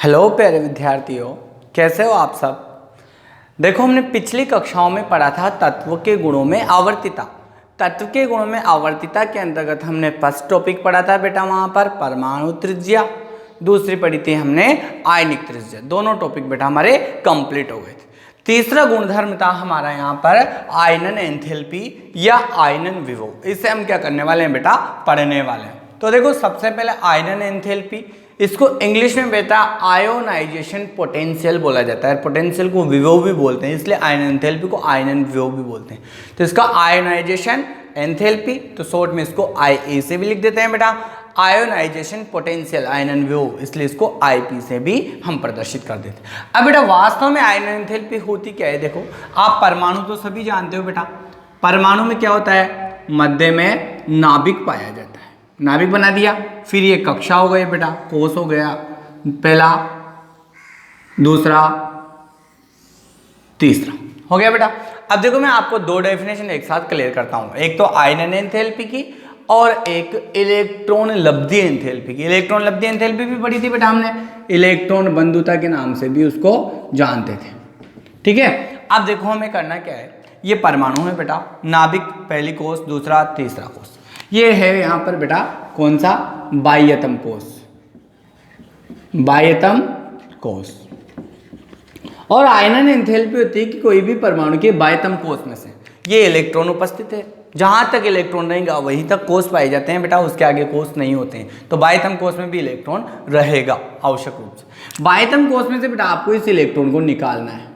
Hello प्यारे विद्यार्थियों, कैसे हो आप सब। देखो, हमने पिछली कक्षाओं में पढ़ा था तत्व के गुणों में आवर्तिता। तत्व के गुणों में आवर्तिता के अंतर्गत हमने फर्स्ट टॉपिक पढ़ा था बेटा, वहां पर परमाणु त्रिज्या, दूसरी पढ़ी थी हमने आयनिक त्रिज्या। दोनों टॉपिक बेटा हमारे कंप्लीट हो गए थे। तीसरा गुणधर्म था हमारा यहाँ पर आयनन एंथैल्पी या आयनन विभव। इसे हम क्या करने वाले हैं बेटा, पढ़ने वाले हैं। तो देखो, सबसे पहले आयनन एंथैल्पी, इसको इंग्लिश में बेटा आयोनाइजेशन पोटेंशियल बोला जाता है। पोटेंशियल को विभव भी बोलते हैं, इसलिए आयनन एंथैल्पी को आयनन विभव भी बोलते हैं। तो इसका आयोनाइजेशन एंथैल्पी, तो शॉर्ट में इसको IA से भी लिख देते हैं बेटा। आयोनाइजेशन पोटेंशियल आयनन विभव, इसलिए इसको IP से भी हम प्रदर्शित कर देते हैं। अब बेटा वास्तव में आयनन एंथैल्पी होती क्या है, देखो आप परमाणु तो सभी जानते हो बेटा। परमाणु में क्या होता है, मध्य में नाभिक पाया जाता है। नाभिक बना दिया, फिर ये कक्षा हो गई बेटा, कोष हो गया पहला, दूसरा, तीसरा हो गया बेटा। अब देखो, मैं आपको दो डेफिनेशन एक साथ क्लियर करता हूं, एक तो आयनन एंथैल्पी की और एक इलेक्ट्रॉन लब्धि एंथैल्पी की। इलेक्ट्रॉन लब्धि एंथैल्पी भी पढ़ी थी बेटा हमने, इलेक्ट्रॉन बंधुता के नाम से भी उसको जानते थे। ठीक है, अब देखो हमें करना क्या है, ये परमाणु है बेटा, नाभिक पहली कोष, दूसरा, तीसरा कोष। ये है यहाँ पर बेटा कौन सा, बाह्यतम कोष, बाह्यतम कोष। और आयनन एंथैल्पी होती है कि कोई भी परमाणु के बाह्यतम कोष में से ये इलेक्ट्रॉन उपस्थित है। जहां तक इलेक्ट्रॉन रहेगा वहीं तक कोष पाए जाते हैं बेटा, उसके आगे कोष नहीं होते हैं। तो बाह्यतम कोष में भी इलेक्ट्रॉन रहेगा आवश्यक रूप से। बाह्यतम कोष में से बेटा आपको इस इलेक्ट्रॉन को निकालना है।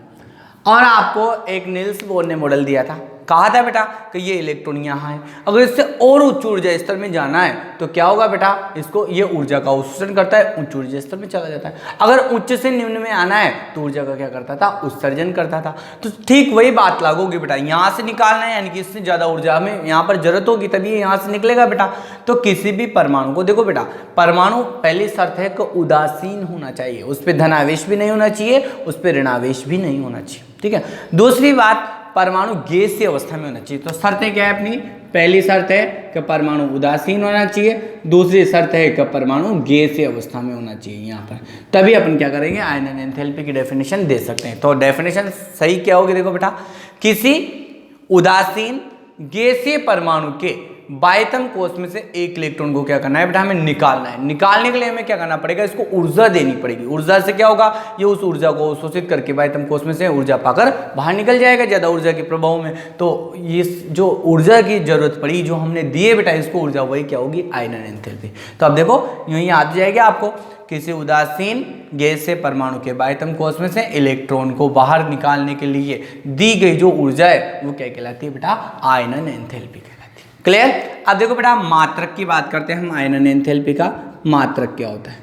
और आपको एक नील्स बोर ने मॉडल दिया था, कहा था बेटा कि ये इलेक्ट्रॉन यहाँ है, अगर इससे और उच्च ऊर्जा स्तर में जाना है तो क्या होगा बेटा, इसको ये ऊर्जा का अवशोषण करता है, उच्च ऊर्जा स्तर में चला जाता है। अगर उच्च से निम्न में आना है तो ऊर्जा का क्या करता था, उत्सर्जन करता था। तो ठीक वही बात लागू होगी बेटा, यहाँ से निकालना है यानी कि इससे ज़्यादा ऊर्जा हमें यहाँ पर जरूरत होगी, तभी ये यहाँ से निकलेगा बेटा। तो किसी भी परमाणु को देखो बेटा, परमाणु पहली शर्त है कि उदासीन होना चाहिए, उस पर धनावेश भी नहीं होना चाहिए, उस पर ऋणावेश भी नहीं होना चाहिए। ठीक है, दूसरी बात, परमाणु गैसीय अवस्था में होना चाहिए। तो शर्तें क्या है अपनी, पहली शर्त है कि परमाणु उदासीन होना चाहिए, दूसरी शर्त है कि परमाणु गैसीय अवस्था में होना चाहिए यहाँ पर, तभी अपन क्या करेंगे, आयनन एंथैल्पी की डेफिनेशन दे सकते हैं। तो डेफिनेशन सही क्या होगी, देखो बेटा, किसी उदासीन गैसीय परमाणु के बाह्यतम कोष में से एक इलेक्ट्रॉन को क्या करना है बेटा, हमें निकालना है। निकालने के लिए हमें क्या करना पड़ेगा, इसको ऊर्जा देनी पड़ेगी। ऊर्जा से क्या होगा, ये उस ऊर्जा को शोषित करके बाह्यतम कोष में से ऊर्जा पाकर बाहर निकल जाएगा ज्यादा ऊर्जा के प्रभाव में। तो ये जो ऊर्जा की जरूरत पड़ी, जो हमने दिए बेटा इसको ऊर्जा, वही क्या होगी, आयनन एंथैल्पी। तो अब देखो यूं ही याद जाएगा आपको, किसी उदासीन गैसीय परमाणु के बाह्यतम कोष में से इलेक्ट्रॉन को बाहर निकालने के लिए दी गई जो ऊर्जा है वो क्या कहलाती है बेटा, आयनन एंथैल्पी कहलाती है। क्लियर। अब देखो बेटा मात्रक की बात करते हैं हम, आयनन एंथैल्पी का मात्रक क्या होता है।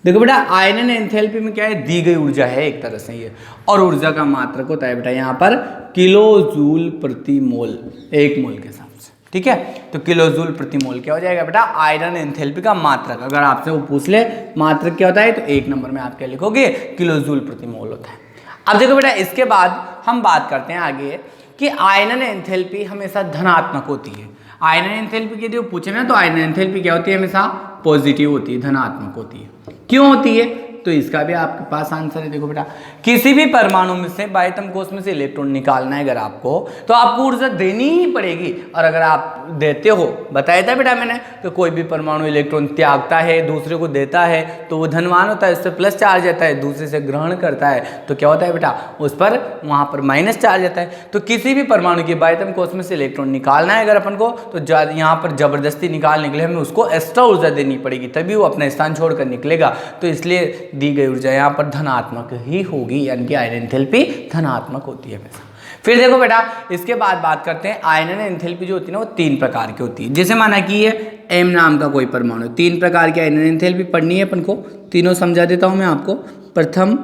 देखो बेटा, आयनन एंथैल्पी में क्या है, दी गई ऊर्जा है एक तरह से ये, और ऊर्जा का मात्रक होता है बेटा यहाँ पर किलो जूल प्रति मोल, एक मोल के हिसाब से। ठीक है, तो किलो जूल प्रति मोल क्या हो जाएगा बेटा, आयरन एंथैल्पी का मात्रक। अगर आपसे वो पूछ ले मात्रक क्या होता है, तो एक नंबर में आप क्या लिखोगे, किलो जूल प्रति मोल होता है। अब देखो बेटा, इसके बाद हम बात करते हैं आगे कि आयनन एंथैल्पी हमेशा धनात्मक होती है। आयनन एंथैल्पी के लिए पूछे ना, तो आयनन एंथैल्पी क्या होती है, हमेशा पॉजिटिव होती है, धनात्मक होती है। क्यों होती है, तो इसका भी आपके पास आंसर है। देखो बेटा, किसी भी परमाणु में से बाह्यतम कोष में से इलेक्ट्रॉन निकालना है अगर आपको, तो आपको ऊर्जा देनी ही पड़ेगी। और अगर आप देते हो, बताया था बेटा मैंने, तो कोई भी परमाणु इलेक्ट्रॉन त्यागता है, दूसरे को देता है, तो वो धनवान होता है, उससे प्लस चार्ज आता है, दूसरे से ग्रहण करता है तो क्या होता है बेटा, उस पर वहाँ पर माइनस चार्ज आता है। तो किसी भी परमाणु के बाह्यतम कोष में से इलेक्ट्रॉन निकालना है अगर अपन को, तो यहाँ पर जबरदस्ती निकालने के लिए हमें उसको एक्स्ट्रा ऊर्जा देनी पड़ेगी, तभी वो अपना स्थान छोड़कर निकलेगा। तो इसलिए दी गई ऊर्जा यहाँ पर धनात्मक ही होगी, यानी कि आयनन एंथैल्पी धनात्मक होती है हमेशा। फिर देखो बेटा, इसके बाद बात करते हैं आयनन एंथैल्पी जो होती है ना, वो तीन प्रकार की होती है। जैसे माना कि ये M नाम का कोई परमाणु, तीन प्रकार की आयनन एंथैल्पी पढ़नी है अपन को, तीनों समझा देता हूं मैं आपको, प्रथम,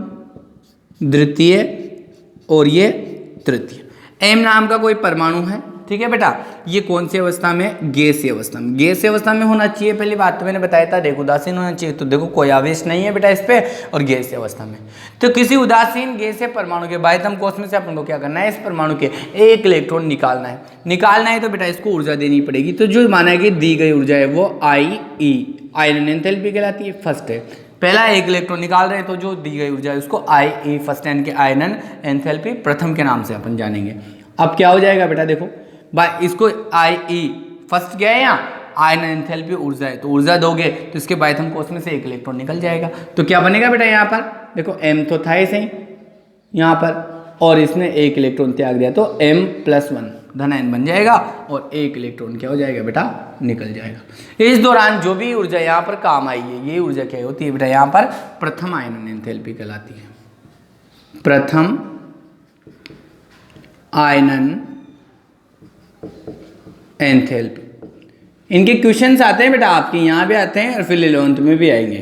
द्वितीय और ये तृतीय। M नाम का कोई परमाणु है, ठीक है बेटा, ये कौन सी अवस्था में, गैसीय अवस्था में। गैसीय अवस्था में होना चाहिए, पहली बात तो मैंने बताया था, देखो उदासीन होना चाहिए, तो देखो कोई आवेश नहीं है बेटा इस पे, और गैसीय अवस्था में। तो किसी उदासीन गैसीय परमाणु के बाह्यतम कोष में से अपन को क्या करना है, इस परमाणु के एक इलेक्ट्रॉन निकालना है। निकालना है तो बेटा इसको ऊर्जा देनी पड़ेगी। तो जो माना कि दी गई ऊर्जा है वो IE, आयनन एंथैल्पी कहलाती है, फर्स्ट है। पहला एक इलेक्ट्रॉन निकाल रहे हैं तो जो दी गई ऊर्जा है उसको IE फर्स्ट यानी कि आयनन एंथैल्पी प्रथम के नाम से अपन जानेंगे। अब क्या हो जाएगा बेटा, देखो भाई इसको IE फर्स्ट क्या है यहाँ आयनन एंथैल्पी ऊर्जा है, तो ऊर्जा दोगे तो इसके बायतम कोष में से एक इलेक्ट्रॉन निकल जाएगा। तो क्या बनेगा बेटा यहाँ पर, देखो M तो था ही सही यहाँ पर, और इसने एक इलेक्ट्रॉन त्याग दिया तो M+1 धनायन बन जाएगा और एक इलेक्ट्रॉन क्या हो जाएगा बेटा, निकल जाएगा। इस दौरान जो भी ऊर्जा यहाँ पर काम आई है ये ऊर्जा क्या होती है बेटा, यहाँ पर प्रथम आयनन एंथैल्पी कहलाती है। प्रथम आयनन एंथैल्पी, इनके क्वेश्चंस आते हैं बेटा, आपके यहाँ भी आते हैं और फिर 11th में भी आएंगे।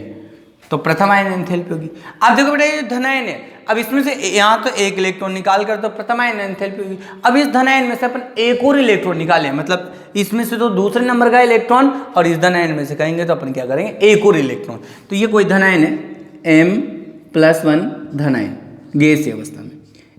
तो प्रथम आयन एंथैल्पी होगी। अब देखो बेटा ये धनायन है, अब इसमें से यहाँ तो एक इलेक्ट्रॉन निकाल कर तो प्रथम आयन एंथैल्पी होगी। अब इस धनायन में से अपन एक और इलेक्ट्रॉन निकालें, मतलब इसमें से तो दूसरे नंबर का इलेक्ट्रॉन और इस धनायन में से कहेंगे तो अपन क्या करेंगे, एक और इलेक्ट्रॉन। तो ये कोई धनायन है M+1 धनायन गैसीय अवस्था में,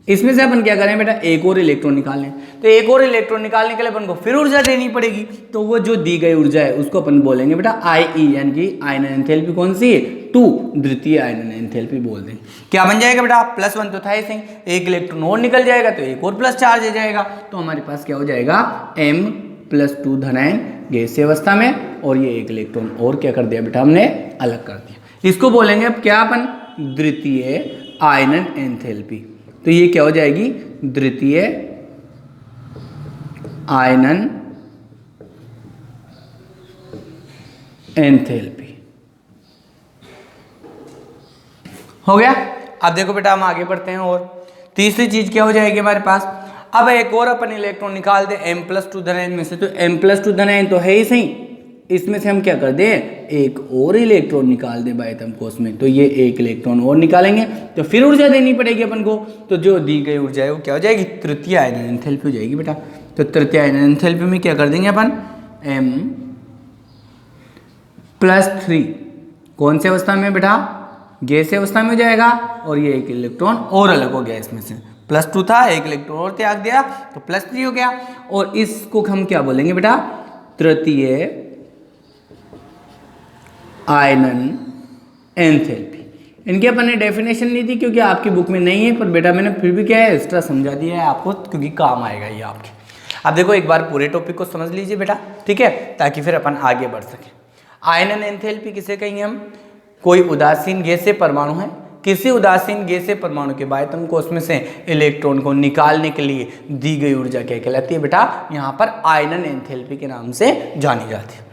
इसमें से अपन क्या करें बेटा, एक और इलेक्ट्रॉन निकालें। तो एक और इलेक्ट्रॉन निकालने के लिए अपन को फिर ऊर्जा देनी पड़ेगी, तो वो जो दी गई ऊर्जा है उसको अपन बोलेंगे बेटा IE यानी कि आयनन एंथैल्पी कौन सी है, 2 द्वितीय आयनन एंथैल्पी बोल देंगे। क्या बन जाएगा बेटा, +1 तो था ही सही, एक इलेक्ट्रॉन और निकल जाएगा तो एक और प्लस चार्ज हो जाएगा, तो हमारे पास क्या हो जाएगा M+2 धनायन गैसीय अवस्था में, और ये एक इलेक्ट्रॉन और क्या कर दिया बेटा हमने, अलग कर दिया। इसको बोलेंगे अब क्या अपन, द्वितीय आयनन एंथैल्पी। तो ये क्या हो जाएगी, द्वितीय आयनन एंथैल्पी हो गया। अब देखो बेटा हम आगे बढ़ते हैं, और तीसरी चीज क्या हो जाएगी हमारे पास, अब एक और अपन इलेक्ट्रॉन निकाल दे M+2 धनायन में से, तो M+2 धनायन तो है ही सही, इसमें से हम क्या कर दें, एक और इलेक्ट्रॉन निकाल दें बायतम कोष में, तो ये एक इलेक्ट्रॉन और निकालेंगे तो फिर ऊर्जा देनी पड़ेगी अपन को, तो जो दी गई ऊर्जा है वो क्या हो जाएगी, तृतीय आयनन एंथैल्पी हो जाएगी बेटा। तो तृतीय आयनन एंथैल्पी में क्या कर देंगे अपन, M+3 कौन से अवस्था में बेटा, गैसीय अवस्था में हो जाएगा, और ये एक इलेक्ट्रॉन और अलग हो गया इसमें से, +2 था एक इलेक्ट्रॉन और त्याग दिया तो +3 हो गया, और इसको हम क्या बोलेंगे बेटा, तृतीय आयनन एंथैल्पी। इनकी अपन ने डेफिनेशन नहीं दी क्योंकि आपकी बुक में नहीं है, पर बेटा मैंने फिर भी क्या है एक्स्ट्रा समझा दिया है आपको, क्योंकि काम आएगा ये आपके। अब देखो एक बार पूरे टॉपिक को समझ लीजिए बेटा, ठीक है, ताकि फिर अपन आगे बढ़ सकें। आयनन एंथैल्पी किसे कहेंगे हम, कोई उदासीन गैसीय परमाणु है, किसी उदासीन गैसीय परमाणु के बायतम कोष में से इलेक्ट्रॉन को निकालने के लिए दी गई ऊर्जा क्या कहलाती है बेटा, यहाँ पर आयनन एंथैल्पी के नाम से जानी जाती है।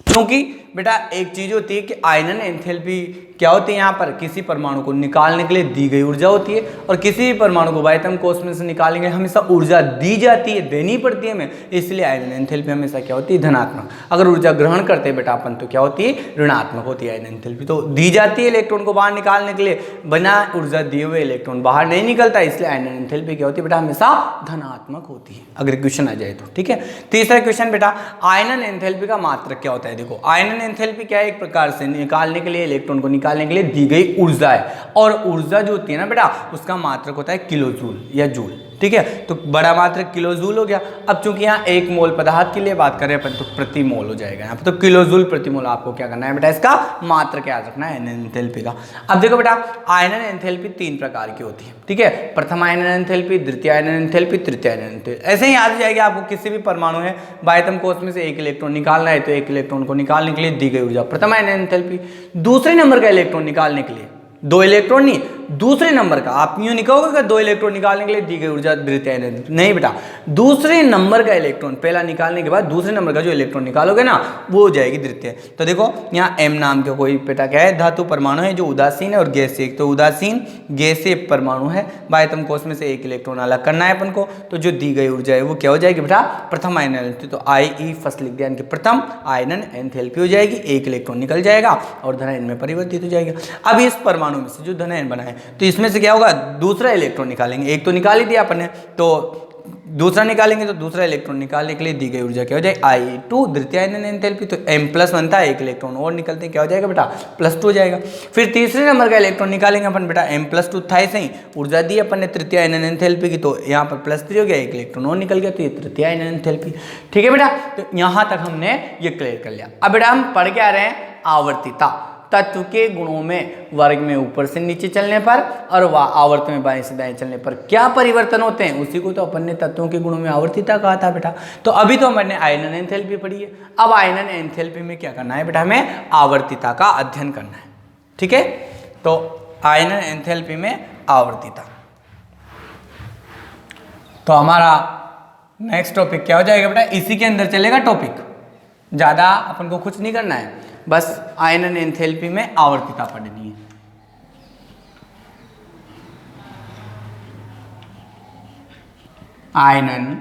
क्योंकि बेटा एक चीज होती है कि आयनन एंथैल्पी क्या होती है, यहाँ पर किसी परमाणु को निकालने के लिए दी गई ऊर्जा होती है, और किसी भी परमाणु को बायतम कोष में से निकालेंगे हमेशा ऊर्जा दी जाती है, देनी पड़ती है हमें, इसलिए आयनन एंथैल्पी हमेशा क्या होती है, धनात्मक। अगर ऊर्जा ग्रहण करते हैं बेटा अपन तो क्या होती है, ऋणात्मक होती है आयनन एंथैल्पी। तो दी जाती है इलेक्ट्रॉन को बाहर निकालने के लिए, बिना ऊर्जा दिए हुए इलेक्ट्रॉन बाहर नहीं निकलता, इसलिए आयनन एंथैल्पी क्या होती है बेटा, हमेशा धनात्मक होती है, अगर क्वेश्चन आ जाए तो, ठीक है। तीसरा क्वेश्चन बेटा, आयनन एंथैल्पी का मात्रक क्या होता है। देखो आयनन एंथैल्पी क्या है, एक प्रकार से निकालने के लिए, इलेक्ट्रॉन को निकालने के लिए दी गई ऊर्जा है, और ऊर्जा जो होती है ना बेटा उसका मात्रक होता है किलोजूल या जूल, ठीक है। तो बड़ा मात्रक किलोजूल हो गया। अब चूंकि यहाँ 1 मोल पदार्थ के लिए बात करें अपन तो प्रति मोल हो जाएगा यहाँ पर, तो किलोजूल प्रति मोल आपको क्या करना है बेटा, इसका मात्रक याद रखना है आयनन एंथैल्पी का। अब देखो बेटा आयनन एंथैल्पी 3 प्रकार की होती है, ठीक है, प्रथम आयनन एंथैल्पी, द्वितीय आयनन एंथैल्पी, तृतीय आयनन एंथैल्पी। ऐसे ही याद हो जाएगा आपको, किसी भी परमाणु है बायतम कोष में से एक इलेक्ट्रॉन निकालना है, तो एक इलेक्ट्रॉन को निकालने के लिए दी गई ऊर्जा प्रथम आयनन एंथैल्पी। दूसरे नंबर का इलेक्ट्रॉन निकालने के लिए, 2 इलेक्ट्रॉन नहीं, दूसरे नंबर का, आप यूं नहीं कहोगे कि 2 इलेक्ट्रॉन निकालने के लिए दी गई ऊर्जा द्वितीय आयनन, नहीं बेटा, दूसरे नंबर का इलेक्ट्रॉन, पहला निकालने के बाद दूसरे नंबर का जो इलेक्ट्रॉन निकालोगे ना वो हो जाएगी द्वितीय। तो देखो यहाँ M नाम का कोई बेटा क्या है, धातु परमाणु है जो उदासीन है और गैसीय। तो उदासीन गैसीय परमाणु है, बायतम कोष में से एक इलेक्ट्रॉन अलग करना है अपन को, तो जो दी गई ऊर्जा है वो क्या हो जाएगी बेटा, प्रथम आयनन एंथैल्पी। तो IE फर्स्ट लिख दिया, प्रथम आयनन एंथैल्पी हो जाएगी, एक इलेक्ट्रॉन निकल जाएगा और धनायन में परिवर्तित हो जाएगा। अब इस परमाणु में से जो धनायन बना है तो इसमें से क्या होगा, दूसरा इलेक्ट्रॉन निकालेंगे, एक तो निकाल ही दिया अपन ने, तो दूसरा निकालेंगे, तो दूसरा इलेक्ट्रॉन निकालने के लिए दी गई ऊर्जा क्या हो जाएगी, IE2 द्वितीय आयनन एंथैल्पी। तो M+1 था, एक इलेक्ट्रॉन और निकलते हैं, क्या हो जाएगा बेटा, +2 हो जाएगा। फिर तीसरे नंबर का इलेक्ट्रॉन निकालेंगे अपन बेटा, M+2 था ही सही, ऊर्जा दी अपन ने तृतीय आयनन एंथैल्पी की, तो यहाँ पर +3 हो गया, एक इलेक्ट्रॉन और निकल गया, तो ये तृतीय आयनन एंथैल्पी, ठीक है बेटा। तो यहाँ तक हमने ये क्लियर कर लिया। अब बेटा हम पढ़ के आ रहे हैं आवर्तिता। तत्व के गुणों में वर्ग में ऊपर से नीचे चलने पर और आवर्त में बाएं से दाएं चलने पर क्या परिवर्तन होते हैं, उसी को तो अपन ने तत्वों के गुणों में आवर्तिता कहा था बेटा। तो अभी तो हमने आयनन एंथैल्पी पढ़ी है, अब आयनन एंथैल्पी में क्या करना है बेटा, हमें आवर्तिता का अध्ययन करना है। ठीक है, तो आयनन एंथैल्पी में आवर्तिता। तो हमारा नेक्स्ट टॉपिक क्या हो जाएगा बेटा, इसी के अंदर चलेगा टॉपिक, ज्यादा अपन को कुछ नहीं करना है, बस आयनन एंथैल्पी में आवर्तिता पढ़नी है। आयनन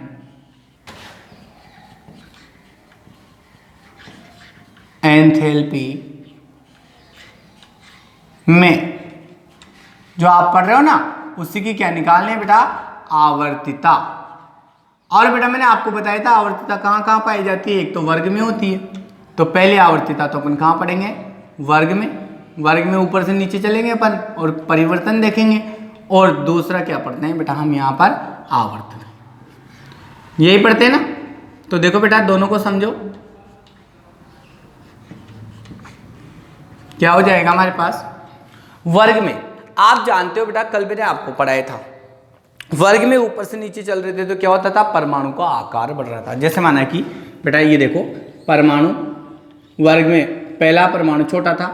एंथैल्पी में जो आप पढ़ रहे हो ना, उसी की क्या निकालनी है बेटा, आवर्तिता। और बेटा मैंने आपको बताया था आवर्तिता कहाँ कहाँ पाई जाती है, एक तो वर्ग में होती है, तो पहले आवर्तिता तो अपन कहाँ पढ़ेंगे, वर्ग में, वर्ग में ऊपर से नीचे चलेंगे अपन और परिवर्तन देखेंगे। और दूसरा क्या पढ़ते हैं बेटा हम यहाँ पर, आवर्तन, यही पढ़ते हैं ना। तो देखो बेटा दोनों को समझो, क्या हो जाएगा हमारे पास, वर्ग में आप जानते हो बेटा, कल मैंने आपको पढ़ाया था, वर्ग में ऊपर से नीचे चल रहे थे तो क्या होता था, परमाणु का आकार बढ़ रहा था। जैसे माना कि बेटा ये देखो, परमाणु वर्ग में पहला परमाणु छोटा था,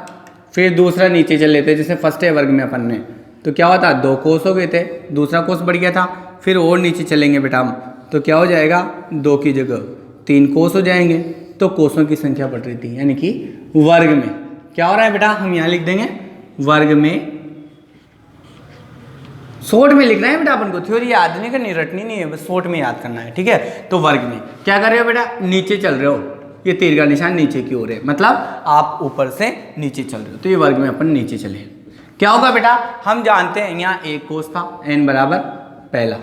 फिर दूसरा नीचे चल रहे थे, जैसे फर्स्ट है वर्ग में अपन ने, तो क्या होता, 2 कोष हो गए थे, दूसरा कोष बढ़ गया था, फिर और नीचे चलेंगे बेटा हम, तो क्या हो जाएगा, 2 की जगह 3 कोष हो जाएंगे, तो कोषों की संख्या बढ़ रही थी, यानी कि वर्ग में क्या हो रहा है बेटा, हम यहाँ लिख देंगे वर्ग में, शॉर्ट में लिखना है बेटा अपन को, थ्योरी याद नहीं करनी, रटनी नहीं है, बस शॉर्ट में याद करना है। ठीक है, तो वर्ग में क्या कर रहे हो बेटा, नीचे चल रहे हो, ये तीर का निशान नीचे की ओर है, मतलब आप ऊपर से नीचे चल रहे हो, तो ये वर्ग में अपन नीचे चले। क्या होगा बेटा, हम जानते हैं यहाँ एक कोष था, n बराबर पहला,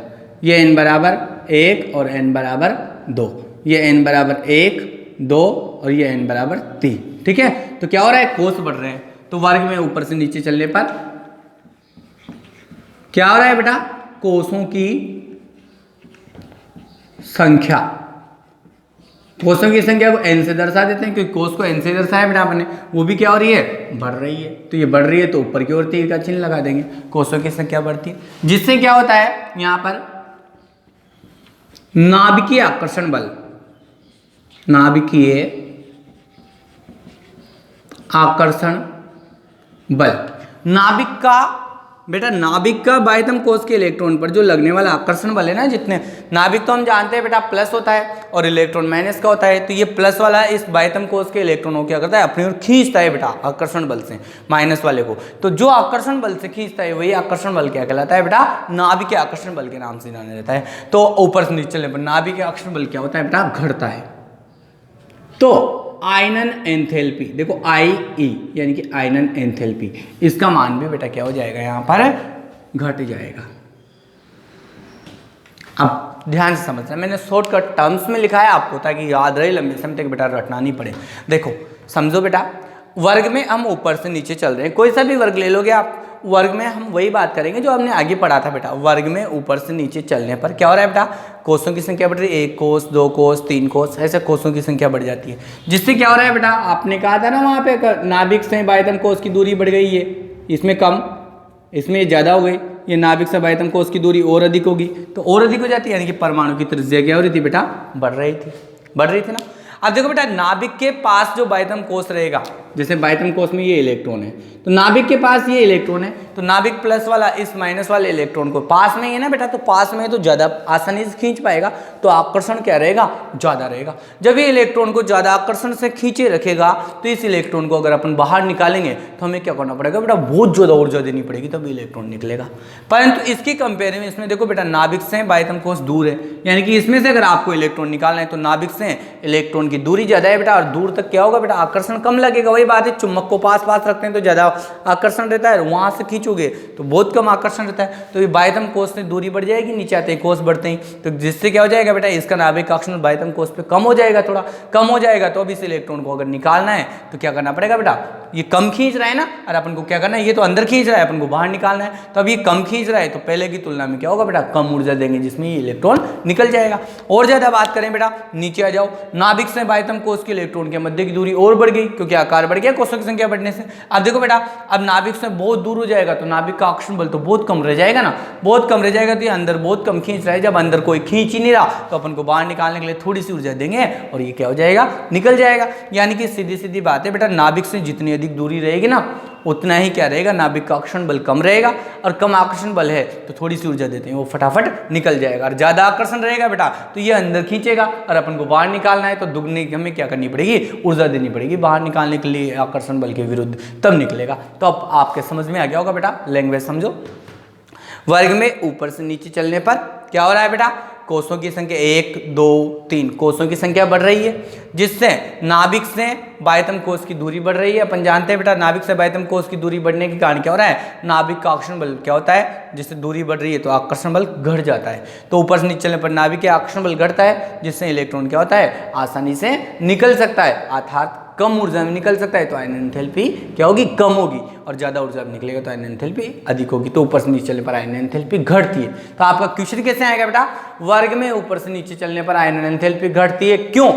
ये n बराबर 1 और n बराबर 2, ये n बराबर 1 2 और ये n बराबर 3। ठीक है, तो क्या हो रहा है, कोष बढ़ रहे हैं, तो वर्ग में ऊपर से नीचे चलने पर क्या हो रहा है बेटा, कोषों की संख्या, कोषों की संख्या को n से दर्शा देते हैं, क्योंकि कोष को n से दर्शाया बेटा आपने, वो भी क्या हो रही है, बढ़ रही है, तो ये बढ़ रही है तो ऊपर की ओर तीर का चिन्ह लगा देंगे, कोषों की संख्या बढ़ती है, जिससे क्या होता है यहाँ पर नाभिकीय आकर्षण बल, नाभिकीय आकर्षण बल, नाभिक का बेटा, नाभिक का बाह्यतम कोष के इलेक्ट्रॉन पर जो लगने वाला आकर्षण बल है ना, जितने नाभिक तो हम जानते हैं बेटा प्लस होता है और इलेक्ट्रॉन माइनस का होता है, तो ये प्लस वाला इस बाह्यतम कोष के इलेक्ट्रॉन को क्या करता है, अपनी ओर खींचता है बेटा आकर्षण बल से, माइनस वाले को, तो जो आकर्षण बल से खींचता है वही आकर्षण बल क्या कहलाता है बेटा, नाभिकीय आकर्षण बल के नाम से जाना जाता है। तो ऊपर से नीचे चलने पर नाभिकीय आकर्षण बल क्या होता है बेटा, घटता है। तो आयनन एंथैल्पी देखो, IE यानी कि आयनन एंथैल्पी, इसका मान भी बेटा क्या हो जाएगा, यहाँ पर घट जाएगा। अब ध्यान से समझना, मैंने शॉर्टकट टर्म्स में लिखा है आपको ताकि याद रहे, लंबे समय तक बेटा रटना नहीं पड़े। देखो समझो बेटा, वर्ग में हम ऊपर से नीचे चल रहे हैं, कोई सा भी वर्ग ले लोगे आप, वर्ग में हम वही बात करेंगे जो हमने आगे पढ़ा था बेटा, वर्ग में ऊपर से नीचे चलने पर क्या हो रहा है बेटा, कोषों की संख्या बढ़ रही है, 1 कोष 2 कोष 3 कोष, ऐसे कोषों की संख्या बढ़ जाती है, जिससे क्या हो रहा है बेटा, आपने कहा था ना वहाँ पे नाभिक से बाह्यतम कोष की दूरी बढ़ गई है, इसमें कम, इसमें ज़्यादा हो गई, ये नाभिक से बाह्यतम कोष की दूरी और अधिक होगी, तो और अधिक हो जाती है, यानी कि परमाणु की त्रिज्या क्या हो रही थी बेटा, बढ़ रही थी ना। अब देखो बेटा, नाभिक के पास जो बाह्यतम कोष रहेगा, जैसे बाह्यतम कोष में ये इलेक्ट्रॉन है, तो नाभिक के पास ये इलेक्ट्रॉन है, तो नाभिक प्लस वाला इस माइनस वाले इलेक्ट्रॉन को पास में ही है ना बेटा, तो पास में है तो ज़्यादा आसानी से खींच पाएगा, तो आकर्षण क्या रहेगा, ज़्यादा रहेगा। जब ये इलेक्ट्रॉन को ज़्यादा आकर्षण से खींचे रखेगा, तो इस इलेक्ट्रॉन को अगर अपन बाहर निकालेंगे तो हमें क्या करना पड़ेगा बेटा, बहुत ज़्यादा ऊर्जा देनी पड़ेगी तब इलेक्ट्रॉन निकलेगा। परंतु इसकी कंपेयर में इसमें देखो बेटा, नाभिक से बाह्यतम कोष दूर है, यानी कि इसमें से अगर आपको इलेक्ट्रॉन निकालना है तो नाभिक से इलेक्ट्रॉन की दूरी ज़्यादा है बेटा, और दूर तक क्या होगा बेटा, आकर्षण कम लगेगा। वही बात है, चुम्बक को पास रखते हैं तो ज़्यादा आकर्षण रहता है, वहाँ से खींचोगे तो बहुत कम आकर्षण रहता है, तो ये बाह्यतम कोष से दूरी बढ़ जाएगी, नीचे आते हैं कोष बढ़ते हैं, तो जिससे क्या हो जाएगा बेटा, इसका नाभिक आकर्षण बाह्यतम कोष पे कम हो जाएगा, थोड़ा कम हो जाएगा। तो अब इस इलेक्ट्रॉन को अगर निकालना है तो क्या करना पड़ेगा बेटा, ये कम खींच रहा है ना, और अपन को क्या करना है, ये तो अंदर खींच रहा है, अपन को बाहर निकालना है, तो अब ये कम खींच रहा है, तो पहले की तुलना में क्या होगा बेटा, कम ऊर्जा देंगे, जिसमें ये इलेक्ट्रॉन निकल जाएगा। और ज़्यादा बात करें बेटा, नीचे आ जाओ, नाभिक से बाह्यतम कोष के इलेक्ट्रॉन के मध्य की दूरी और बढ़ गई, क्योंकि आकार बढ़ गया कोषों की संख्या बढ़ने से। अब देखो बेटा, अब नाभिक से बहुत दूर हो जाएगा तो नाभिक का आकर्षण बल तो बहुत कम रह जाएगा ना, बहुत कम रह जाएगा तो ये अंदर बहुत कम खींच रहा है। जब अंदर कोई खींच ही नहीं रहा तो अपन को बाहर निकालने के लिए थोड़ी सी ऊर्जा देंगे और ये क्या हो जाएगा, निकल जाएगा। यानी कि सीधी सीधी बात है बेटा, नाभिक से जितनी अधिक दूरी रहेगी ना उतना ही क्या रहेगा, नाभिक का आकर्षण बल कम रहेगा, और कम आकर्षण बल है तो थोड़ी सी ऊर्जा देते हैं वो फटाफट निकल जाएगा। और ज्यादा आकर्षण रहेगा बेटा तो ये अंदर खींचेगा और अपन को बाहर निकालना है तो दुगनी हमें क्या करनी पड़ेगी, ऊर्जा देनी पड़ेगी बाहर निकालने के लिए आकर्षण बल के विरुद्ध, तब निकलेगा। तो अब आपके समझ में आ गया होगा बेटा, लैंग्वेज समझो। वर्ग में ऊपर से नीचे चलने पर क्या हो रहा है बेटा, कोषों की संख्या 1 2 3 कोषों की संख्या बढ़ रही है, जिससे नाभिक से बाह्यतम कोष की दूरी बढ़ रही है। अपन जानते हैं बेटा नाभिक से बाह्यतम कोष की दूरी बढ़ने के कारण क्या हो रहा है, नाभिक का आकर्षण बल क्या होता है, जिससे दूरी बढ़ रही है तो आकर्षण बल घट जाता है। तो ऊपर से नीचे चलने पर नाभिक का आकर्षण बल घटता है, जिससे इलेक्ट्रॉन क्या होता है, आसानी से निकल सकता है, अर्थात कम ऊर्जा में निकल सकता है। तो आयन एंथैल्पी क्या होगी, कम होगी, और ज्यादा ऊर्जा में निकलेगा तो आयन एंथैल्पी अधिक होगी। तो ऊपर से नीचे चलने पर आयन एंथैल्पी घटती है। तो आपका क्वेश्चन कैसे आएगा बेटा, वर्ग में ऊपर से नीचे चलने पर आयन एंथैल्पी घटती है, क्यों?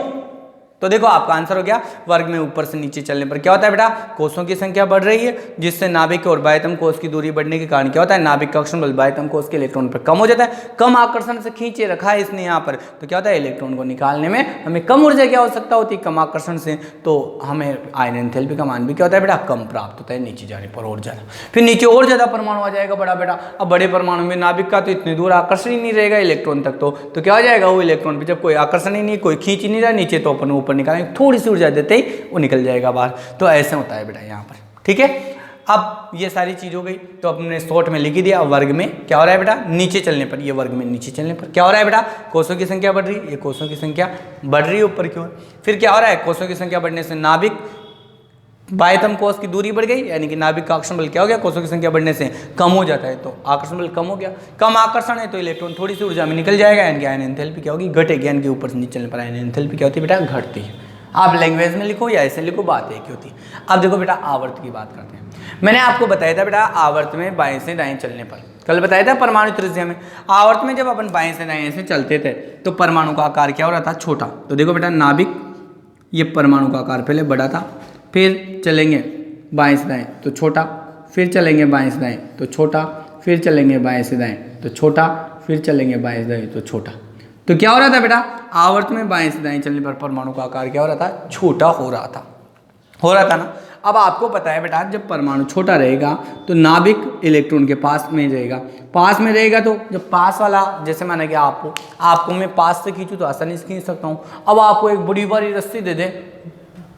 तो देखो आपका आंसर हो गया, वर्ग में ऊपर से नीचे चलने पर क्या होता है बेटा, कोषों की संख्या बढ़ रही है, जिससे नाभिक और बाह्यतम कोष की दूरी बढ़ने के कारण क्या होता है, नाभिक का आकर्षण बल बाह्यतम कोष के इलेक्ट्रॉन पर कम हो जाता है। कम आकर्षण से खींचे रखा है इसने यहाँ पर, तो क्या होता है, इलेक्ट्रॉन को निकालने में हमें कम ऊर्जा की आवश्यकता होती है, कम आकर्षण से, तो हमें आयन एंथैल्पी का मान भी क्या होता है बेटा, कम प्राप्त होता है नीचे जाने पर और ज्यादा। फिर नीचे और ज्यादा परमाणु आ जाएगा बड़ा बेटा। अब बड़े परमाणु में नाभिक का तो इतनी दूर आकर्षण ही नहीं रहेगा इलेक्ट्रॉन तक, तो क्या हो जाएगा, वो इलेक्ट्रॉन पे जब कोई आकर्षण ही नहीं, कोई खींच ही नहीं रहा नीचे, तो अपन ऊपर निकालेंगे, थोड़ी सी ऊर्जा देते ही वो निकल जाएगा बाहर। तो ऐसे होता है बेटा यहाँ पर, ठीक है। अब ये सारी चीज हो गई, तो अपने शॉर्ट में लिख ही दिया। वर्ग में क्या हो रहा है बेटा, नीचे चलने पर, ये वर्ग में नीचे चलने पर क्या हो रहा है बेटा, कोषों की संख्या बढ़ रही है, ये कोषों की संख्या बढ़ रही है ऊपर की ओर। फिर क्या हो रहा है, कोषों की संख्या बढ़ने से नाभिक बाह्यतम कोष की दूरी बढ़ गई, यानी कि नाभिक का आकर्षण बल क्या हो गया, कोषों की संख्या बढ़ने से कम हो जाता है, तो आकर्षण बल कम हो गया। कम आकर्षण है तो इलेक्ट्रॉन थोड़ी सी ऊर्जा में निकल जाएगा, यानी कि आयन एंथैल्पी क्या होगी, घटेगी, यानी कि ऊपर से नीचे चलने पर आयन एंथैल्पी क्या होती है बेटा, घटती है। आप लैंग्वेज में लिखो या ऐसे लिखो, बात एक ही होती है। अब देखो बेटा आवर्त की बात करते हैं। मैंने आपको बताया था बेटा आवर्त में बाएं से दाएं चलने पर, कल बताया था परमाणु त्रिज्या में, आवर्त में जब अपन बाएं से दाएं ऐसे चलते थे तो परमाणु का आकार क्या हो रहा था, छोटा। तो देखो बेटा नाभिक, ये परमाणु का आकार पहले बड़ा था, फिर चलेंगे बाएं से दाएं तो छोटा, फिर चलेंगे बाएं से दाएं तो छोटा, फिर चलेंगे बाएं से दाएं तो छोटा, फिर चलेंगे बाएं से दाएं तो छोटा। तो क्या हो रहा था बेटा, आवर्त में बाएं से दाएं चलने पर परमाणु का आकार क्या हो रहा था, छोटा हो रहा था ना। अब आपको पता है बेटा जब परमाणु छोटा रहेगा तो नाभिक इलेक्ट्रॉन के पास में रहेगा, तो जब पास वाला, जैसे माना कि आपको मैं पास से खींचूँ तो आसानी से खींच सकता हूँ। अब आपको एक बड़ी बड़ी रस्सी दे दे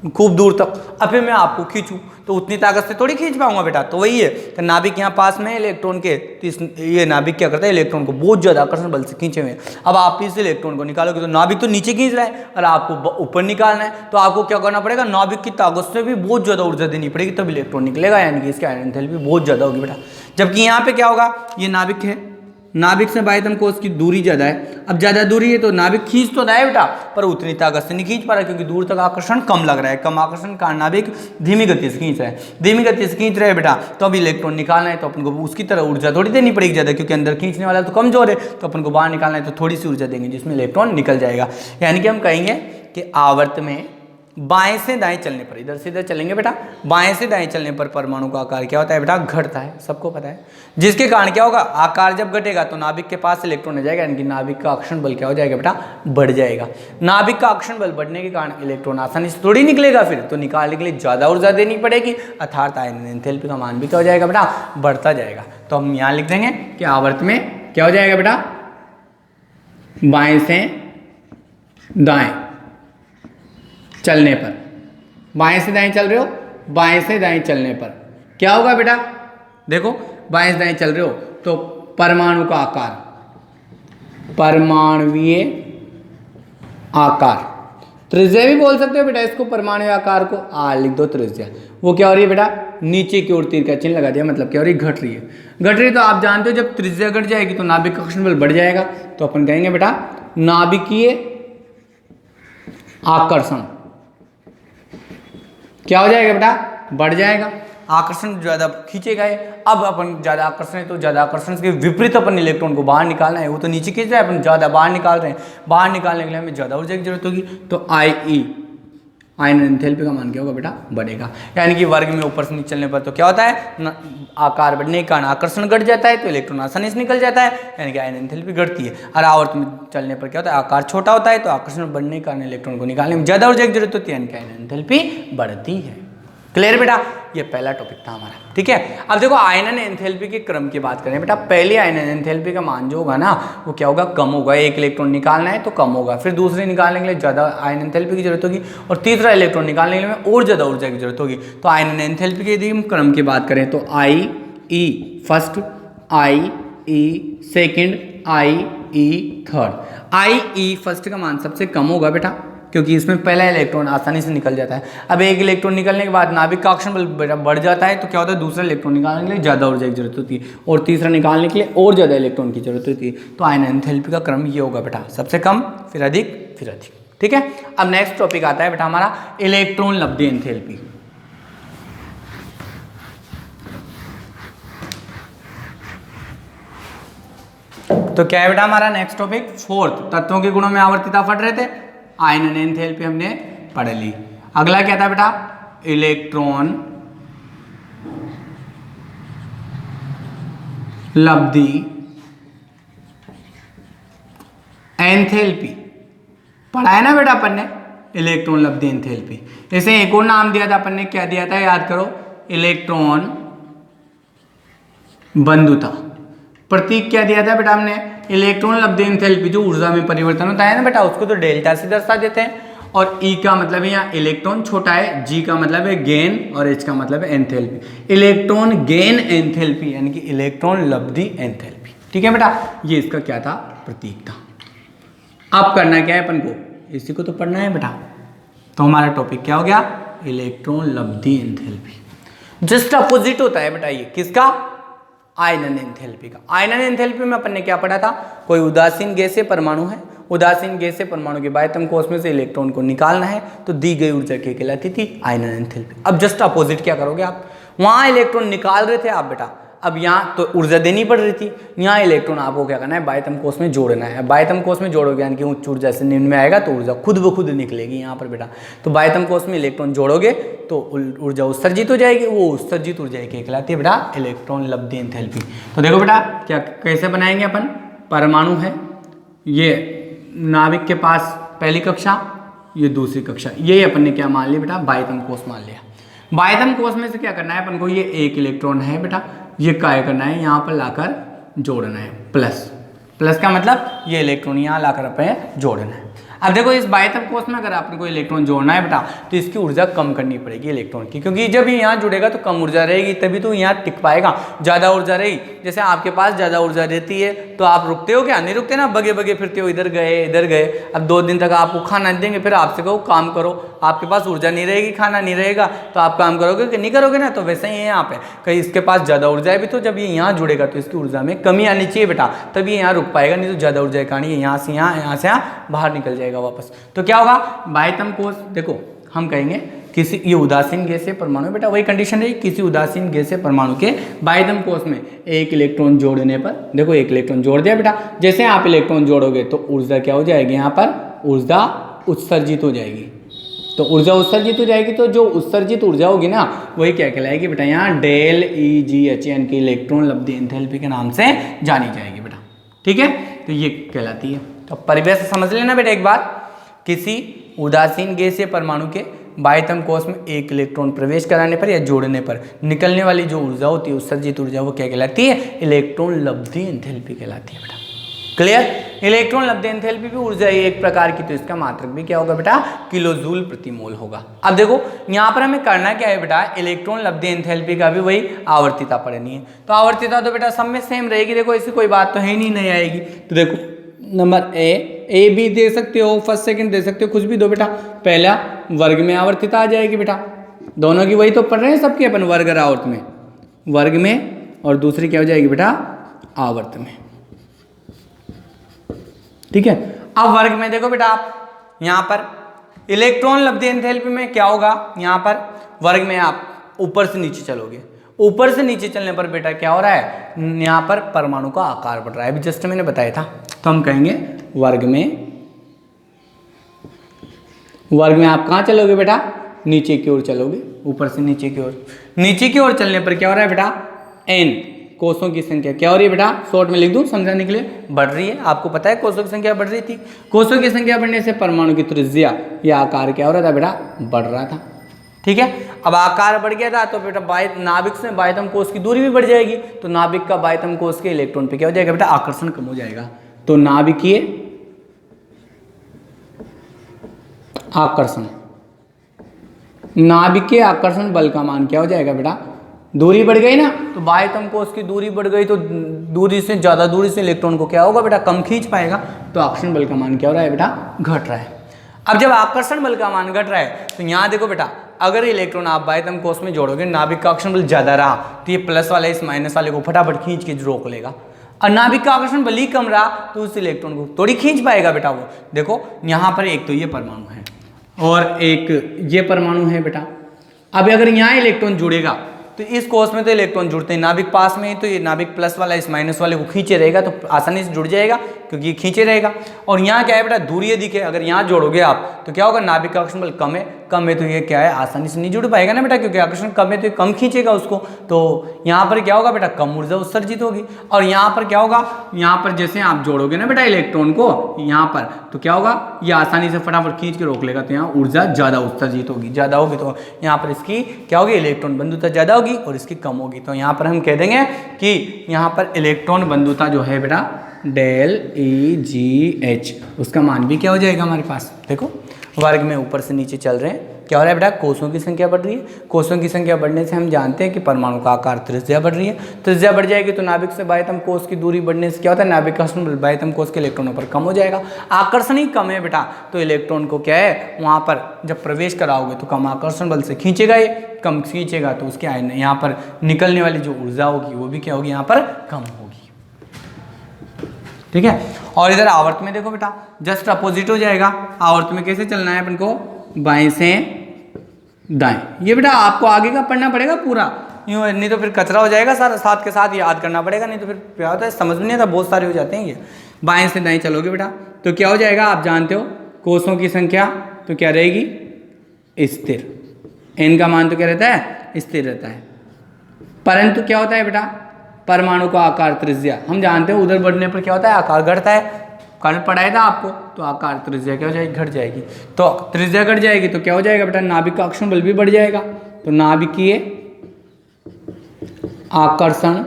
खूब दूर तक, अब फिर मैं आपको खींचूं तो उतनी ताकत से थोड़ी खींच पाऊंगा बेटा। तो वही है कि नाभिक यहाँ पास में इलेक्ट्रॉन के, तो ये नाभिक क्या करता है, इलेक्ट्रॉन को बहुत ज्यादा आकर्षण बल से खींचे हुए हैं। अब आप इस इलेक्ट्रॉन को निकालोगे तो नाभिक तो नीचे खींच रहा है और आपको ऊपर निकालना है, तो आपको क्या करना पड़ेगा, नाभिक की ताकत से भी बहुत ज्यादा ऊर्जा देनी पड़ेगी, तब इलेक्ट्रॉन निकलेगा, यानी कि इसकी आयन एंथैल्पी बहुत ज्यादा होगी बेटा। जबकि यहाँ पे क्या होगा, ये नाभिक है, नाभिक से बाह्यतम कोष की दूरी ज्यादा है। अब ज्यादा दूरी है तो नाभिक खींच तो रहा है बेटा, पर उतनी ताकत से नहीं खींच पा रहा, क्योंकि दूर तक आकर्षण कम लग रहा है। कम आकर्षण का नाभिक धीमी गति से खींच रहा है, बेटा। तो अब इलेक्ट्रॉन निकालना है तो अपन को उसकी तरह ऊर्जा थोड़ी देनी पड़ेगी ज्यादा, क्योंकि अंदर खींचने वाला तो कमजोर है, तो अपन को बाहर निकालना है तो थोड़ी सी ऊर्जा देंगे जिसमें इलेक्ट्रॉन निकल जाएगा। यानी कि हम कहेंगे कि आवर्त में बाएं से दाएं चलने पर, इधर से इधर चलेंगे बेटा, बाएं से दाएं चलने पर परमाणु का आकार क्या होता है बेटा, घटता है, सबको पता है। जिसके कारण क्या होगा, आकार जब घटेगा तो नाभिक के पास इलेक्ट्रॉन आ जाएगा, यानी कि नाभिक का आकर्षण बल क्या हो जाएगा बेटा, बढ़ जाएगा। नाभिक का आकर्षण बल बढ़ने के कारण इलेक्ट्रॉन आसानी से थोड़ी निकलेगा, फिर तो निकालने के लिए ज्यादा ऊर्जा देनी पड़ेगी, अर्थात आयन एंथैल्पी का मान भी क्या हो जाएगा बेटा, बढ़ता जाएगा। तो हम यहाँ लिख देंगे कि आवर्त में क्या हो जाएगा बेटा, बाएं से दाएं चलने पर, बाएं से दाएं चल रहे हो, बाएं से दाएं चलने पर क्या होगा बेटा, देखो बाएं से दाएं चल रहे हो तो परमाणु का आकार, परमाणुवीय आकार, त्रिज्या भी बोल सकते हो बेटा इसको, परमाणु आकार को लिख दो त्रिज्या। वो क्या हो रही है बेटा, नीचे की ओर तीर का चिन्ह लगा दिया, मतलब क्या हो रही है, घट रही है। तो आप जानते हो जब त्रिज्या घट जाएगी तो नाभिक का आकर्षण बल बढ़ जाएगा, तो अपन कहेंगे बेटा नाभिकीय आकर्षण क्या हो जाएगा बेटा, बढ़ जाएगा, आकर्षण ज्यादा खींचेगा। अब अपन ज्यादा आकर्षण है तो ज्यादा आकर्षण के विपरीत अपन इलेक्ट्रॉन को बाहर निकालना है, वो तो नीचे खींच रहा है, अपन ज्यादा बाहर निकाल रहे हैं, बाहर निकालने के लिए हमें ज्यादा ऊर्जा की जरूरत होगी। तो IE आयन एंथैल्पी का मान क्या होगा बेटा, बढ़ेगा। यानी कि वर्ग में ऊपर से नीचे चलने पर तो क्या होता है, आकार बढ़ने के कारण आकर्षण घट जाता है, तो इलेक्ट्रॉन आसानी से निकल जाता है, यानी कि आयन एंथैल्पी घटती है। और आवर्त में चलने पर क्या होता है, आकार छोटा होता है, तो आकर्षण बढ़ने के कारण इलेक्ट्रॉन को निकालने में ज्यादा ऊर्जा की जरूरत होती है, यानी कि आयन एंथैल्पी बढ़ती है। क्लियर बेटा, ये पहला टॉपिक था हमारा, ठीक है। अब देखो आयनन एंथैल्पी के क्रम की बात करें बेटा, पहले आयनन एंथैल्पी का मान जो होगा ना वो क्या होगा, कम होगा। एक इलेक्ट्रॉन निकालना है तो कम होगा, फिर दूसरे निकालने के लिए ज़्यादा आयनन एंथैल्पी की जरूरत होगी, और तीसरा इलेक्ट्रॉन निकालने के लिए और ज़्यादा ऊर्जा की जरूरत होगी। तो आयनन एंथैल्पी के यदि हम क्रम की बात करें तो आई ई फर्स्ट, आई ई सेकेंड, आई ई थर्ड। आई ई फर्स्ट का मान सबसे कम होगा बेटा, क्योंकि इसमें पहला इलेक्ट्रॉन आसानी से निकल जाता है। अब एक इलेक्ट्रॉन निकलने के बाद नाभिक का आकर्षण बल बढ़ जाता है, तो क्या होता है, दूसरा इलेक्ट्रॉन निकालने के लिए ज़्यादा ऊर्जा की जरूरत होती है, और तीसरा निकालने के लिए और ज़्यादा इलेक्ट्रॉन की जरूरत होती है। तो आयन एंथैल्पी का क्रम ये होगा बेटा, सबसे कम, फिर अधिक, फिर अधिक, ठीक है। अब नेक्स्ट टॉपिक आता है बेटा हमारा इलेक्ट्रॉन लब्धि एंथैल्पी। तो क्या है बेटा हमारा नेक्स्ट टॉपिक, फोर्थ, तत्वों के गुणों में आवर्तिता पढ़ रहे थे, आयनन एंथैल्पी हमने पढ़ ली। अगला क्या था बेटा, इलेक्ट्रॉन लब्धि एंथैल्पी पढ़ा है ना बेटा अपन ने, इलेक्ट्रॉन लब्धि एंथैल्पी। इसे एक और नाम दिया था अपन ने, क्या दिया था याद करो, इलेक्ट्रॉन बंधुता। प्रतीक क्या दिया था बेटा हमने, इलेक्ट्रॉन लब्धि एंथैल्पी, जो ऊर्जा में परिवर्तन होता है ना बेटा, उसको तो डेल्टा से दर्शा देते हैं। और ई का मतलब है यहाँ इलेक्ट्रॉन छोटा है, जी का मतलब है गेन, और एच का मतलब है एंथैल्पी। इलेक्ट्रॉन गेन एंथैल्पी यानी कि इलेक्ट्रॉन लब्धि एंथैल्पी, ठीक है बेटा। ये इसका क्या था, प्रतीक था। अब करना क्या है अपन को, इसी को तो पढ़ना है बेटा। तो हमारा टॉपिक क्या हो गया, इलेक्ट्रॉन लब्धि एंथैल्पी। जस्ट अपोजिट होता है बेटा ये किसका, आयनन एंथैल्पी का। आयनन एंथैल्पी में अपन ने क्या पढ़ा था, कोई उदासीन गैसीय परमाणु है, उदासीन गैसीय परमाणु के बाह्यतम कोश में से इलेक्ट्रॉन को निकालना है, तो दी गई ऊर्जा क्या कहलाती थी, आयनन एंथैल्पी। अब जस्ट अपोजिट क्या करोगे आप, वहां इलेक्ट्रॉन निकाल रहे थे आप बेटा, अब यहाँ तो ऊर्जा देनी पड़ रही थी, यहाँ इलेक्ट्रॉन आपको क्या करना है, बाह्यतम कोश में जोड़ना है। बाह्यतम कोश में जोड़ोगे यानी कि उच्च ऊर्जा से निम्न में आएगा, तो ऊर्जा खुद ब खुद निकलेगी यहाँ पर बेटा। तो बाह्यतम कोश में इलेक्ट्रॉन जोड़ोगे तो ऊर्जा उत्सर्जित हो जाएगी, वो उत्सर्जित ऊर्जा क्या कहलाती है बेटा, इलेक्ट्रॉन लब्धि एंथैल्पी। तो देखो बेटा क्या कैसे बनाएंगे अपन, परमाणु है, ये नाभिक के पास पहली कक्षा, ये दूसरी कक्षा, ये अपन ने क्या मान लिया बेटा, बाह्यतम कोश मान लिया। बाह्यतम कोश में से क्या करना है अपन को, ये एक इलेक्ट्रॉन है बेटा, ये काय करना है, यहाँ पर लाकर जोड़ना है, प्लस। प्लस का मतलब ये इलेक्ट्रॉन यहाँ लाकर अपन जोड़ना है। अब देखो इस बाह्यतम कोश में अगर आपने कोई इलेक्ट्रॉन जोड़ना है बेटा, तो इसकी ऊर्जा कम करनी पड़ेगी इलेक्ट्रॉन की, क्योंकि जब ये यहाँ जुड़ेगा तो कम ऊर्जा रहेगी, तभी तो यहाँ टिक पाएगा। ज़्यादा ऊर्जा रहेगी, जैसे आपके पास ज़्यादा ऊर्जा रहती है तो आप रुकते हो क्या, नहीं रुकते ना, बगे बगे फिरते हो, इधर गए इधर गए। अब 2 दिन तक आपको खाना नहीं देंगे, फिर आपसे कहो काम करो, आपके पास ऊर्जा नहीं रहेगी, खाना नहीं रहेगा, तो आप काम करोगे कि नहीं करोगे ना। तो वैसे ही है यहाँ पे, कहीं इसके पास ज़्यादा ऊर्जा है भी, तो जब ये यहाँ जुड़ेगा तो इसकी ऊर्जा में कमी आनी चाहिए बेटा, तभी ये यहाँ रुक पाएगा, नहीं तो ज़्यादा ऊर्जा के कारण ये यहाँ से यहाँ बाहर निकल जाएगा वापस। तो क्या होगा, बाह्यतम कोश, देखो हम कहेंगे किसी, ये उदासीन गैसीय परमाणु बेटा, वही कंडीशन है, किसी उदासीन गैसीय परमाणु के बाह्यतम कोश में एक इलेक्ट्रॉन जोड़ने पर, देखो एक इलेक्ट्रॉन जोड़ दिया बेटा, जैसे आप इलेक्ट्रॉन जोड़ोगे तो ऊर्जा क्या हो जाएगी, यहाँ पर ऊर्जा उत्सर्जित हो जाएगी। तो ऊर्जा उत्सर्जित हो जाएगी, तो जो उत्सर्जित ऊर्जा होगी ना वही क्या कहलाएगी बेटा, यहाँ डेल ई जी एच यानी कि इलेक्ट्रॉन लब्धि एंथैल्पी के नाम से जानी जाएगी बेटा, ठीक है। तो ये कहलाती है। तो परिवेश समझ लेना बेटा एक बार, किसी उदासीन गैसीय परमाणु के बाह्यतम कोश में एक इलेक्ट्रॉन प्रवेश कराने पर या जोड़ने पर निकलने वाली जो ऊर्जा होती है, उत्सर्जित ऊर्जा, वो क्या कहलाती है, इलेक्ट्रॉन लब्धि एंथैल्पी कहलाती है बेटा। क्लियर, इलेक्ट्रॉन लब्धि एंथैल्पी भी ऊर्जा है एक प्रकार की, तो इसका मात्रक भी क्या होगा बेटा, किलोजूल प्रति मोल होगा। अब देखो यहाँ पर हमें करना क्या है बेटा, इलेक्ट्रॉन लब्धि एंथैल्पी का भी वही आवर्तिता पढ़नी है। तो आवर्तिता तो बेटा सब में सेम रहेगी, देखो ऐसी कोई बात तो है नहीं आएगी। तो देखो नंबर ए भी दे सकते हो, फर्स्ट सेकंड दे सकते हो, कुछ भी दो बेटा। पहला वर्ग में आवर्तिता आ जाएगी बेटा, दोनों की वही तो पढ़ रहे हैं सबके अपन, वर्ग और आवर्त में, वर्ग में, और दूसरी क्या हो जाएगी बेटा, आवर्त में, ठीक है। अब वर्ग में देखो बेटा, आप यहाँ पर इलेक्ट्रॉन लब्धि एंथैल्पी में क्या होगा, यहाँ पर वर्ग में आप ऊपर से नीचे चलोगे, ऊपर से नीचे चलने पर बेटा क्या हो रहा है, यहाँ पर परमाणु का आकार बढ़ रहा है, अभी जस्ट मैंने बताया था। तो हम कहेंगे वर्ग में, वर्ग में आप कहाँ चलोगे बेटा, नीचे की ओर चलोगे, ऊपर से नीचे की ओर। नीचे की ओर चलने पर क्या हो रहा है बेटा, n कोषों की संख्या क्या हो रही है बेटा, शॉर्ट में लिख दूं समझाने के लिए, बढ़ रही है। आपको पता है कोषों की संख्या बढ़ रही थी, कोषों की संख्या बढ़ने से परमाणु की त्रिज्या या आकार क्या हो रहा था बेटा, बढ़ रहा था। ठीक है, अब आकार बढ़ गया था तो बेटा नाभिक से बाह्यतम कोष की दूरी भी बढ़ जाएगी, तो नाभिक का बाह्यतम कोष के इलेक्ट्रॉन पे क्या हो जाएगा बेटा, आकर्षण कम हो जाएगा। तो नाभिकीय आकर्षण, नाभिकीय आकर्षण बल का मान क्या हो जाएगा बेटा, दूरी बढ़ गई ना, तो बाह्यतम कोष की दूरी बढ़ गई तो दूरी से ज़्यादा दूरी से इलेक्ट्रॉन को क्या होगा बेटा, कम खींच पाएगा, तो आकर्षण बल का मान क्या हो रहा है बेटा, घट रहा है। अब जब आकर्षण बल का मान घट रहा है तो यहाँ देखो बेटा, अगर इलेक्ट्रॉन आप बाह्यतम कोष में जोड़ोगे, नाभिक का आकर्षण बल ज़्यादा रहा तो ये प्लस वाले इस माइनस वाले को फटाफट खींच के रोक लेगा, और नाभिक का आकर्षण बल ही कम रहा तो उस इलेक्ट्रॉन को थोड़ी खींच पाएगा बेटा वो। देखो यहाँ पर एक तो ये परमाणु है और एक ये परमाणु है बेटा। अब अगर यहाँ इलेक्ट्रॉन जुड़ेगा तो इस कोष में तो इलेक्ट्रॉन जुड़ते हैं, नाभिक पास में ही, तो ये नाभिक प्लस वाला इस माइनस वाले को खींचे रहेगा तो आसानी से जुड़ जाएगा क्योंकि ये खींचे रहेगा। और यहाँ क्या है बेटा, दूरी यदि है, अगर यहाँ जोड़ोगे आप तो क्या होगा, नाभिक का आकर्षण बल कम है तो ये क्या है, आसानी से नहीं जुड़ पाएगा ना बेटा, क्योंकि आकर्षण कम है तो ये कम खींचेगा उसको, तो यहाँ पर क्या होगा बेटा, कम ऊर्जा उत्सर्जित होगी। और यहाँ पर क्या होगा, यहाँ पर जैसे आप जोड़ोगे ना बेटा इलेक्ट्रॉन को यहाँ पर, तो क्या होगा, ये आसानी से फटाफट खींच के रोक लेगा, तो यहाँ ऊर्जा ज़्यादा उत्सर्जित होगी, ज़्यादा होगी तो यहाँ पर इसकी क्या होगी, इलेक्ट्रॉन बंधुता ज़्यादा होगी और इसकी कम होगी। तो यहाँ पर हम कह देंगे कि यहाँ पर इलेक्ट्रॉन बंधुता जो है बेटा डेल EGH, उसका मान भी क्या हो जाएगा हमारे पास, देखो वर्ग में ऊपर से नीचे चल रहे हैं, क्या हो रहा है बेटा, कोषों की संख्या बढ़ रही है। कोषों की संख्या बढ़ने से हम जानते हैं कि परमाणु का आकार त्रिज्या बढ़ रही है, त्रिज्या बढ़ जाएगी तो नाभिक से बाह्यतम कोष की दूरी बढ़ने से क्या होता है, नाभिक का आकर्षण बल बाह्यतम कोष के इलेक्ट्रॉनों पर कम हो जाएगा। आकर्षण ही कम है बेटा, तो इलेक्ट्रॉन को क्या है, वहाँ पर जब प्रवेश कराओगे तो कम आकर्षण बल से खींचेगा, ये कम खींचेगा तो उसके यहाँ पर निकलने वाली जो ऊर्जा होगी वो भी क्या होगी, यहाँ पर कम होगी। ठीक है, और इधर आवर्त में देखो बेटा जस्ट अपोजिट हो जाएगा। आवर्त में कैसे चलना है अपन को, बाएं से दाएं। ये बेटा आपको आगे का पढ़ना पड़ेगा पूरा, यूँ नहीं तो फिर कचरा हो जाएगा सारा, साथ के साथ याद करना पड़ेगा, नहीं तो फिर क्या होता है समझ में नहीं आता, बहुत सारे हो जाते हैं ये। बाएं से दाएं चलोगे बेटा तो क्या हो जाएगा, आप जानते हो कोषों की संख्या तो क्या रहेगी, स्थिर, n का मान तो क्या रहता है, स्थिर रहता है। परंतु क्या होता है बेटा, परमाणु का आकार त्रिज्या हम जानते हैं उधर बढ़ने पर क्या होता है, आकार घटता है, कल पढ़ाया था आपको, तो आकार त्रिज्या क्या हो जाएगी, घट जाएगी। तो त्रिज्या घट जाएगी तो क्या हो जाएगा बेटा, नाभिक का आकर्षण बल भी बढ़ जाएगा, तो नाभिकीय आकर्षण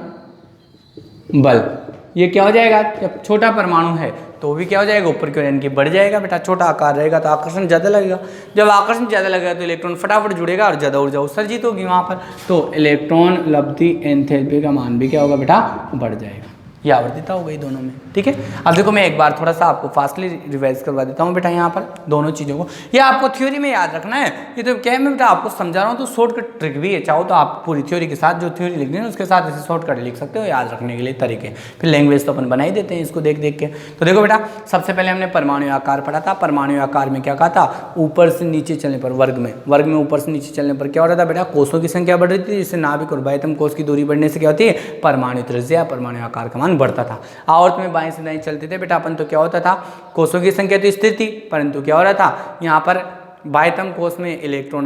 बल ये क्या हो जाएगा, जब छोटा परमाणु है तो भी क्या हो जाएगा, ऊपर की ओर यानी कि बढ़ जाएगा बेटा, छोटा आकार रहेगा तो आकर्षण ज़्यादा लगेगा, जब आकर्षण ज़्यादा लगेगा तो इलेक्ट्रॉन फटाफट जुड़ेगा और ज़्यादा ऊर्जा उत्सर्जित होगी वहाँ पर, तो इलेक्ट्रॉन लब्धि एंथैल्पी का मान भी क्या होगा बेटा, बढ़ जाएगा। ये आवर्तिता हो गई दोनों में। ठीक है, अब देखो मैं एक बार थोड़ा सा आपको फास्टली रिवाइज करवा देता हूँ बेटा यहाँ पर दोनों चीज़ों को, ये आपको थ्योरी में याद रखना है। ये तो क्या है, मैं बेटा आपको समझा रहा हूँ तो शॉर्टकट ट्रिक भी है, चाहो तो आप पूरी थ्योरी के साथ जो थ्योरी लिख दी है उसके साथ ऐसे शॉर्टकट लिख सकते हो याद रखने के लिए तरीके। फिर लैंग्वेज तो अपन बना ही देते हैं इसको देख देख के। तो देखो बेटा सबसे पहले हमने परमाणु आकार पढ़ा था, परमाणु आकार में क्या कहा था, ऊपर से नीचे चलने पर वर्ग में ऊपर से नीचे चलने पर क्या हो रहा था बेटा, कोषों की संख्या बढ़ रही थी, जिससे नाभिक और बाह्यतम कोष की दूरी बढ़ने से क्या होती है, परमाणु त्रिज्या परमाणु आकार का मान बढ़ता था। आवर्त में बाएं से दाएं चलते थे बेटा अपन, तो क्या होता था, कोषों की संख्या तो स्थिर थी, परंतु क्या हो रहा था, यहाँ पर बाह्यतम कोष में इलेक्ट्रॉन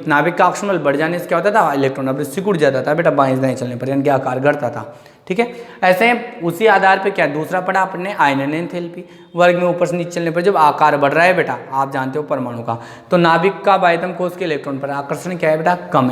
नाभिक का आकर्षण बल बढ़ जाने से क्या होता था, इलेक्ट्रॉन अब सिकुड़ जाता था बेटा बाएं से दाएं चलने पर, यानी कि आकार घटता था। ठीक है, ऐसे उसी आधार पे क्या दूसरा पढ़ा अपने आयनन एंथैल्पी, वर्ग में ऊपर से नीचे चलने पर जब आकार बढ़ रहा है बेटा, आप जानते हो परमाणु का, तो नाभिक का बाह्यतम कोष के इलेक्ट्रॉन पर आकर्षण क्या है बेटा, कम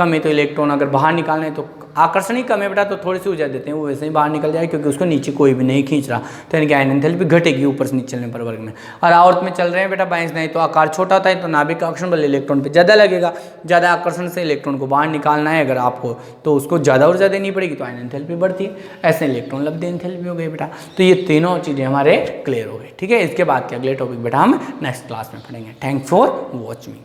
है तो इलेक्ट्रॉन अगर बाहर निकालना है तो आकर्षण ही कम है बेटा, तो थोड़ी सी ऊर्जा देते हैं वो वैसे ही बाहर निकल जाए क्योंकि उसको नीचे कोई भी नहीं खींच रहा, तो यानी कि आयनन एंथैल्पी घटेगी ऊपर से नीचे चलने पर वर्ग में। और आवर्त में चल रहे हैं बेटा बाएं से दाएं, तो आकार छोटा होता है तो नाभिक का आकर्षण बल इलेक्ट्रॉन पे ज़्यादा लगेगा, ज़्यादा आकर्षण से इलेक्ट्रॉन को बाहर निकालना है अगर आपको, तो उसको ज़्यादा ऊर्जा देनी पड़ेगी, तो आयनन एंथैल्पी बढ़ती है, ऐसे इलेक्ट्रॉन लब्धि एंथैल्पी हो गई बेटा। तो ये तीनों चीज़ें हमारे क्लियर हो गई। ठीक है, इसके बाद के अगले टॉपिक बेटा हम नेक्स्ट क्लास में पढ़ेंगे। Thanks for watching.